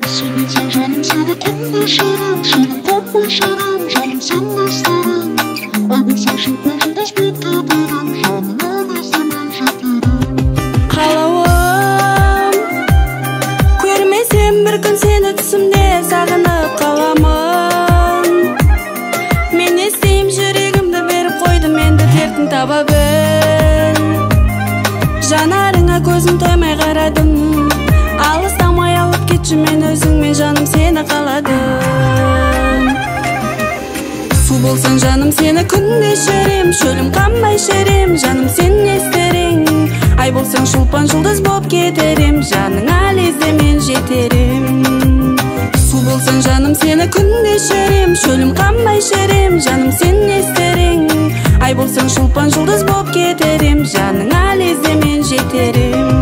Senin sen canım seni kim yaşarım, senin kopmaşarım, canım sen isterim. Abi sen şüphesiz bir tabirim, canım öylesine şekerim. Қалауым көрмесем бір күн сені түсімде сағынып қаламын. Мен не істеймін, жүрегімді беріп қойдым, енді дертін таба біл. Жанарыңа көзім тоймай қарадым, алыстамай алып кетші мен өзіңмен, жаным сені қаладым. Су болсаң жаным сені күнде ішерем, шөлім қанбай шерем, жаным сен не істерің. Ай болсаң шолпан жұлдыз боп кетерем, жаныңа лезде мен жетерем. Су болсаң жаным сені күнде ішерем, шөлім қанбай шерем, жаным сен не істерің. Ай болсаң шолпан жұлдыз боп кетерем, жаныңа лезде мен жетерем.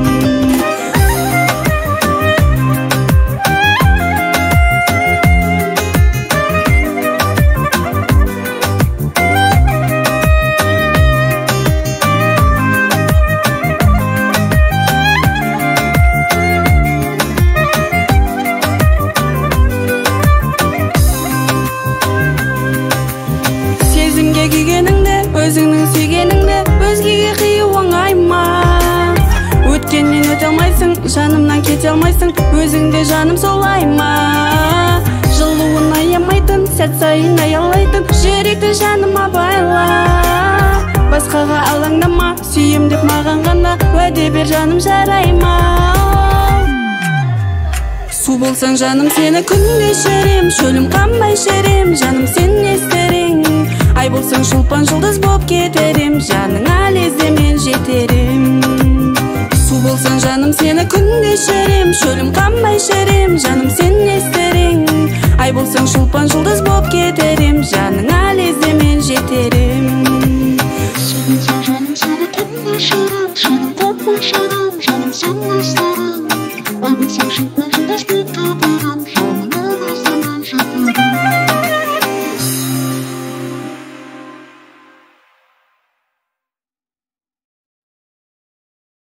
Күйгеніңді, өзіңнің сүйгеніңді өзгеге қию оңай ма? Өткеннен өте алмайсың, жанымнан кете алмайсың, өзіңде жаным солай ма? Жылуын аямайтын, сәт сайын аялайтын, жүректі жаныма байла. Басқаға алаңдама, сүйем деп маған ғана уәде бер, жаным жарай ма? Су болсаң жаным сені күнде ішерем, шөлім қанбай шерем, жаным сен не істерің. Ай болсаң шолпан жұлдыз боп кетерем, жаныңа лезде мен жетерем. Су болсаң жаным сені күнде ішерем, шөлім қанбай шерем, жаным сен не істерің. Ай болсаң шолпан жұлдыз боп кетерем, жаныңа лезде мен жетерем. Senin sen canım seni kim yaşarım, senin kopmaşarım, canım sen isterim. Abi sen şüphesiz